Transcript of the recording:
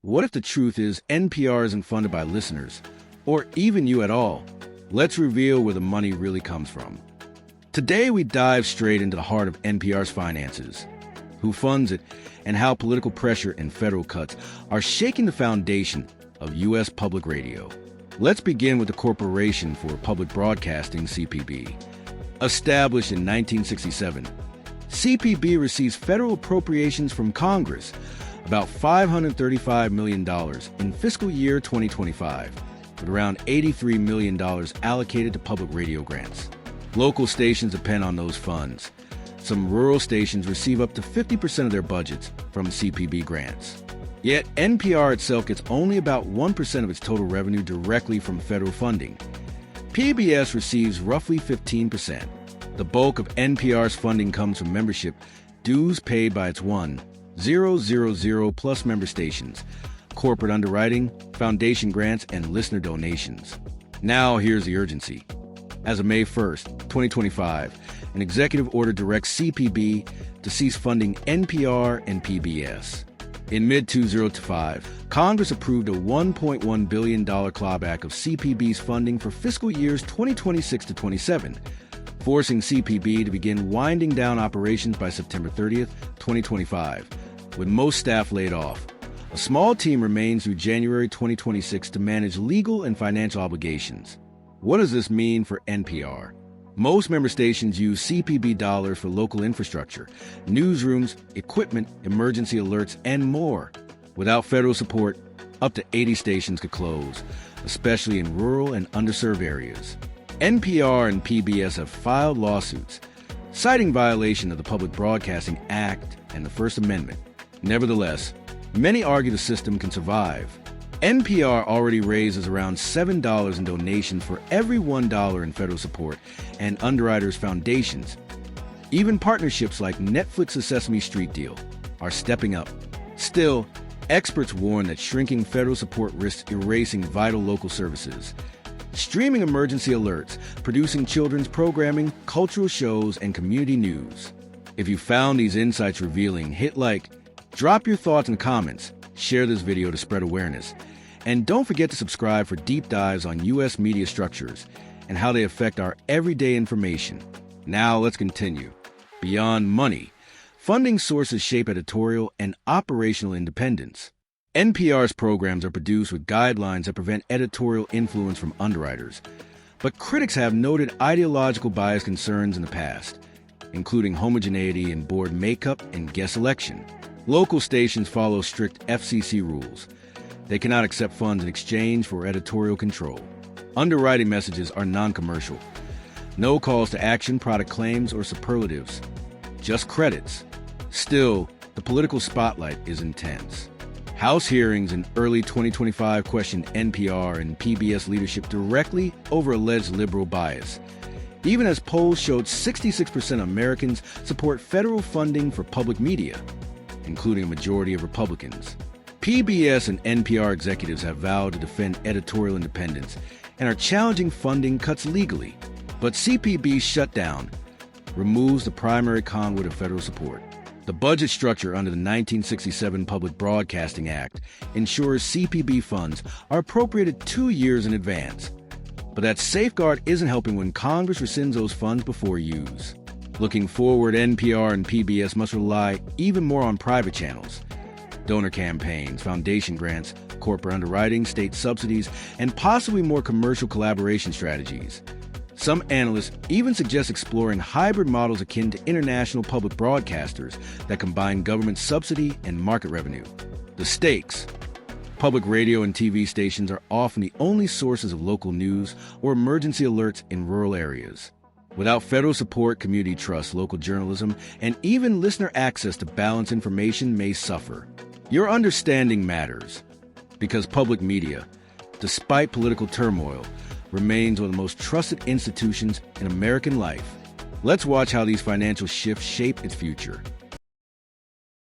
What if the truth is NPR isn't funded by listeners, or even you at all? Let's reveal where the money really comes from. Today, we dive straight into the heart of NPR's finances, who funds it, and how political pressure and federal cuts are shaking the foundation of U.S. public radio. Let's begin with the Corporation for Public Broadcasting, CPB. Established in 1967, CPB receives federal appropriations from Congress, about $535 million in fiscal year 2025, with around $83 million allocated to public radio grants. Local stations depend on those funds. Some rural stations receive up to 50% of their budgets from CPB grants. Yet NPR itself gets only about 1% of its total revenue directly from federal funding. PBS receives roughly 15%. The bulk of NPR's funding comes from membership, dues paid by its 1,000+ member stations, corporate underwriting, foundation grants, and listener donations. Now here's the urgency. As of May 1st, 2025, an executive order directs CPB to cease funding NPR and PBS. In mid-2025, Congress approved a $1.1 billion clawback of CPB's funding for fiscal years 2026 to 27, forcing CPB to begin winding down operations by September 30th, 2025, with most staff laid off. A small team remains through January 2026 to manage legal and financial obligations. What does this mean for NPR? Most member stations use CPB dollars for local infrastructure, newsrooms, equipment, emergency alerts, and more. Without federal support, up to 80 stations could close, especially in rural and underserved areas. NPR and PBS have filed lawsuits, citing violation of the Public Broadcasting Act and the First Amendment. Nevertheless, many argue the system can survive. NPR already raises around $7 in donations for every $1 in federal support and underwriters' foundations. Even partnerships like Netflix's Sesame Street deal are stepping up. Still, experts warn that shrinking federal support risks erasing vital local services. Streaming emergency alerts, producing children's programming, cultural shows, and community news. If you found these insights revealing, hit like, drop your thoughts in the comments, share this video to spread awareness, and don't forget to subscribe for deep dives on U.S. media structures and how they affect our everyday information. Now let's continue. Beyond money, funding sources shape editorial and operational independence. NPR's programs are produced with guidelines that prevent editorial influence from underwriters, but critics have noted ideological bias concerns in the past, including homogeneity in board makeup and guest selection. Local stations follow strict FCC rules. They cannot accept funds in exchange for editorial control. Underwriting messages are non-commercial. No calls to action, product claims, or superlatives. Just credits. Still, the political spotlight is intense. House hearings in early 2025 questioned NPR and PBS leadership directly over alleged liberal bias, even as polls showed 66% of Americans support federal funding for public media, including a majority of Republicans. PBS and NPR executives have vowed to defend editorial independence and are challenging funding cuts legally. But CPB's shutdown removes the primary conduit of federal support. The budget structure under the 1967 Public Broadcasting Act ensures CPB funds are appropriated 2 years in advance. But that safeguard isn't helping when Congress rescinds those funds before use. Looking forward, NPR and PBS must rely even more on private channels. Donor campaigns, foundation grants, corporate underwriting, state subsidies, and possibly more commercial collaboration strategies. Some analysts even suggest exploring hybrid models akin to international public broadcasters that combine government subsidy and market revenue. The stakes. Public radio and TV stations are often the only sources of local news or emergency alerts in rural areas. Without federal support, community trust, local journalism, and even listener access to balanced information may suffer. Your understanding matters, because public media, despite political turmoil, remains one of the most trusted institutions in American life. Let's watch how these financial shifts shape its future.